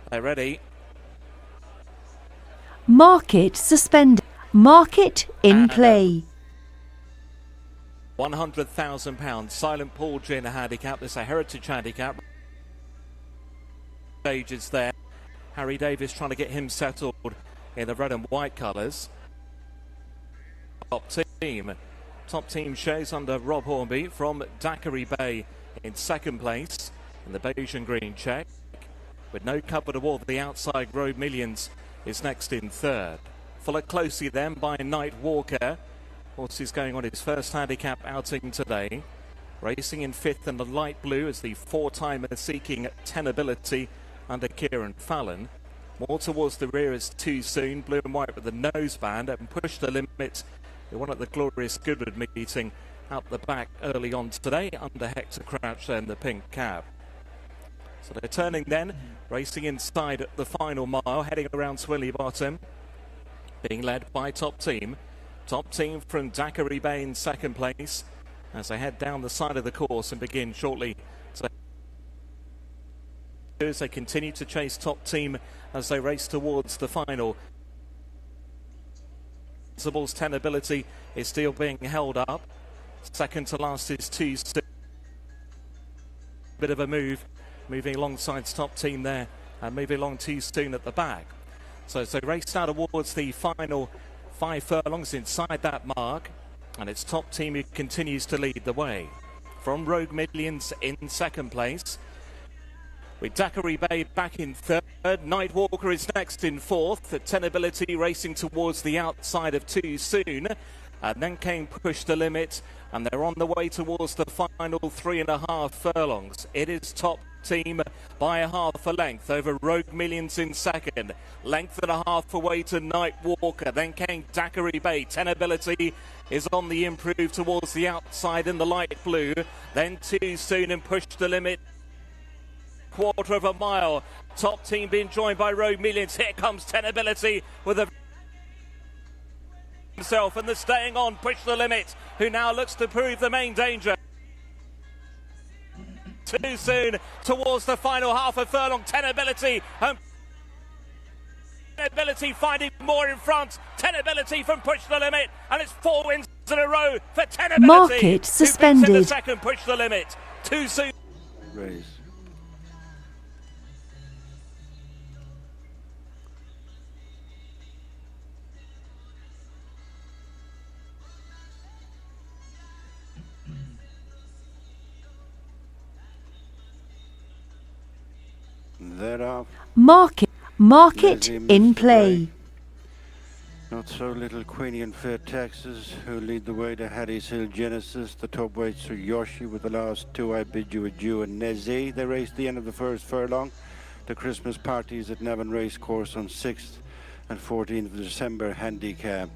They're ready. Market suspended. Market in play. £100,000. Silent Paul Gin handicap. This is a heritage handicap. Stages there. Harry Davis trying to get him settled in the red and white colours. Top team shows under Rob Hornby from Daiquiri Bay in second place in the beige and green check. With no cover toward the outside, Road Millions is next in third. Followed closely then by Night Walker. Horse is going on his first handicap outing today. Racing in fifth in the light blue as the four-timer seeking tenability under Kieran Fallon. More towards the rear is Too Soon, blue and white with the noseband, and Push the Limit. They won at the Glorious Goodwood meeting out the back early on today under Hector Crouch there in the pink cap. So they're turning then, racing inside at the final mile, heading around Swilly Bottom, being led by Top Team. Top Team from Daiquiri Bay in second place as they head down the side of the course and begin shortly. So as they continue to chase Top Team as they race towards the final. Principal's tenability is still being held up. Second to last is Too Soon. Bit of a move, moving alongside Top Team there and moving along Too Soon at the back. So as they race now towards the final 5 furlongs inside that mark, and it's Top Team who continues to lead the way. From Rogue Millions in second place, with Daiquiri Bay back in third. Night Walker is next in fourth. Tenability racing towards the outside of Too Soon. And then came Push the Limit, and they're on the way towards the final 3.5 furlongs. It is Top Team by a half a length over Rogue Millions in second. Length and a half away to Night Walker. Then came Daiquiri Bay. Tenability is on the improve towards the outside in the light blue. Then Too Soon and Push the Limit. Quarter of a mile. Top Team being joined by Rogue Millions. Here comes Tenability with a himself and the staying on Push the Limit, who now looks to prove the main danger. Too Soon towards the final half a furlong. Tenability finding more in front. Tenability from Push the Limit, and it's 4 wins in a row for Tenability. Market suspended. In the second Push the Limit. Too Soon. Race. Thereof. Market in play. Not so Little Queenie and Fair Texas, who lead the way to Hattie's Hill Genesis. The top weights are Yoshi with the last two, I Bid You Adieu, and Nezzy. They raced the end of the first furlong. The Christmas parties at Navan Racecourse on 6th and 14th of December handicap.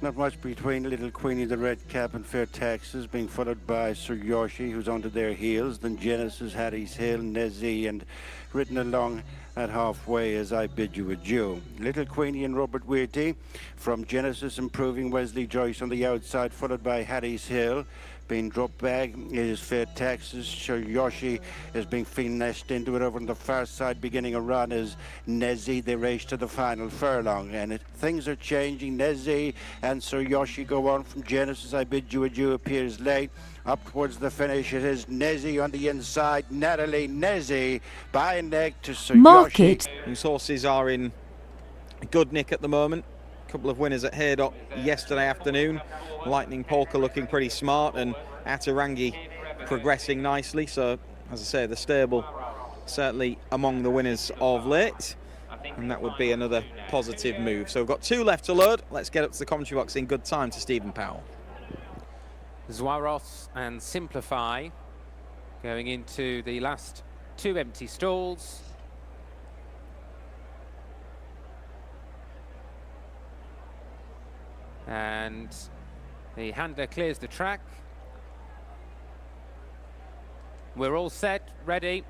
Not much between Little Queenie, the red cap, and Fair Texas, being followed by Sir Yoshi, who's onto their heels. Then Genesis, Hattie's Hill, Nezzy, and ridden along at halfway as I Bid You Adieu. Little Queenie and Robert Weirty from Genesis, improving Wesley Joyce on the outside, followed by Hattie's Hill. Being dropped back is Fair Texas. Sir Yoshi is being finessed into it over on the far side, beginning a run as Nezzy. They race to the final furlong, and things are changing. Nezzy and Sir Yoshi go on from Genesis. I Bid You Adieu appears late. Up towards the finish, it is Nezzy on the inside. Natalie Nezzy by a neck to Sir Yoshi. These horses are in good nick at the moment. A couple of winners at Haydock yesterday afternoon. Lightning Polka looking pretty smart, and Atarangi progressing nicely. So, as I say, the stable certainly among the winners of late, and that would be another positive move. So we've got 2 left to load. Let's get up to the commentary box in good time to Stephen Powell. Zuaros and Simplify going into the last 2 empty stalls. And the handler clears the track. We're all set, ready.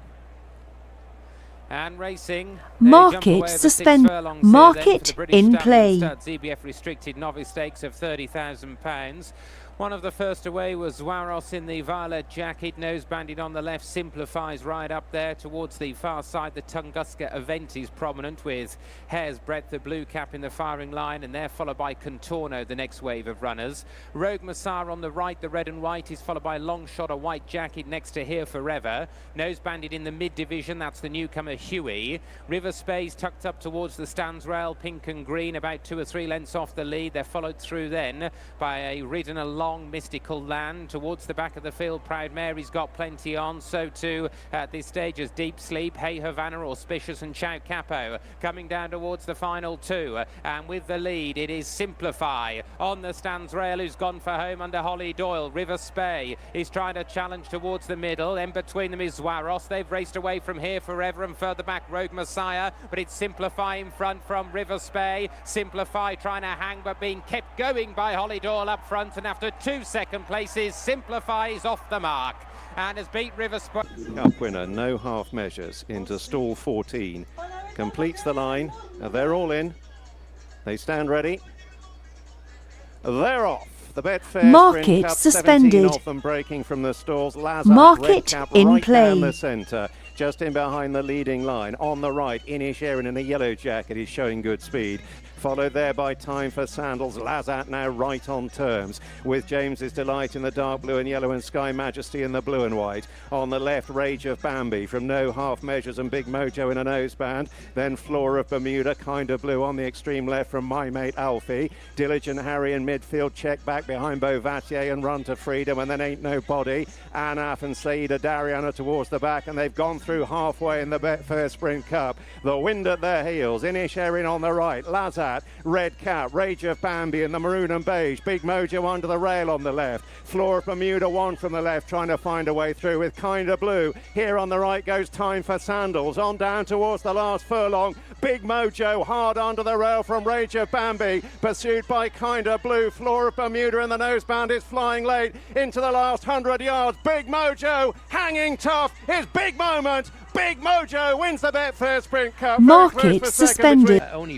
And racing. Market suspend. Market in play. ZBF restricted novice stakes of £30,000. One of the first away was Zwaros in the violet jacket, nose banded on the left, simplifies right up there towards the far side. The Tunguska event is prominent with hair's breadth, the blue cap in the firing line, and they're followed by Contorno, the next wave of runners. Rogue Messiah on the right, the red and white, is followed by Long Shot, a white jacket next to Here Forever. Nose banded in the mid division, that's the newcomer Huey. River Space tucked up towards the stands rail, pink and green, about 2 or 3 lengths off the lead. They're followed through then by a ridden along Mystical Land towards the back of the field. Proud Mary's got plenty on, so too at this stage as Deep Sleep, Hey Havana, Auspicious and Chow Capo coming down towards the final 2, and with the lead it is Simplify on the stands rail, who's gone for home under Holly Doyle. River Spey is trying to challenge towards the middle, and between them is Zwaros. They've raced away from Here Forever and further back Rogue Messiah, but it's Simplify in front from River Spey. Simplify trying to hang but being kept going by Holly Doyle up front, and after 2 second places, Simplify is off the mark and has beat River Spey. Cup winner, no half measures, into stall 14. Completes the line. They're all in. They stand ready. They're off. The Betfair Market Sprint Cup, suspended. 17 of them breaking from the stalls. Lazar, Market red cap, in right play. down the centre, just in behind the leading line. On the right, Inish Erin in a yellow jacket is showing good speed. Followed there by Time for Sandals. Lazat now right on terms with James's Delight in the dark blue and yellow and Sky Majesty in the blue and white. On the left, Rage of Bambi from No Half Measures and Big Mojo in a noseband. Then Floor of Bermuda, Kind of Blue on the extreme left from My Mate Alfie. Diligent Harry in midfield, check back behind Beauvatier and Run to Freedom, and then Ain't Nobody. Anaf and Saida Dariana towards the back, and they've gone through halfway in the Betfair Sprint Cup. The wind at their heels. Inish Erin on the right. Lazat, red cap, Rage of Bambi in the maroon and beige. Big Mojo under the rail on the left. Floor of Bermuda, one from the left, trying to find a way through with Kind of Blue. Here on the right goes Time for Sandals. On down towards the last furlong. Big Mojo hard under the rail from Rage of Bambi, pursued by Kind of Blue. Floor of Bermuda in the noseband is flying late into the last 100 yards. Big Mojo hanging tough. His big moment. Big Mojo wins the Betfair Sprint Cup. Very close Market for second suspended. between Only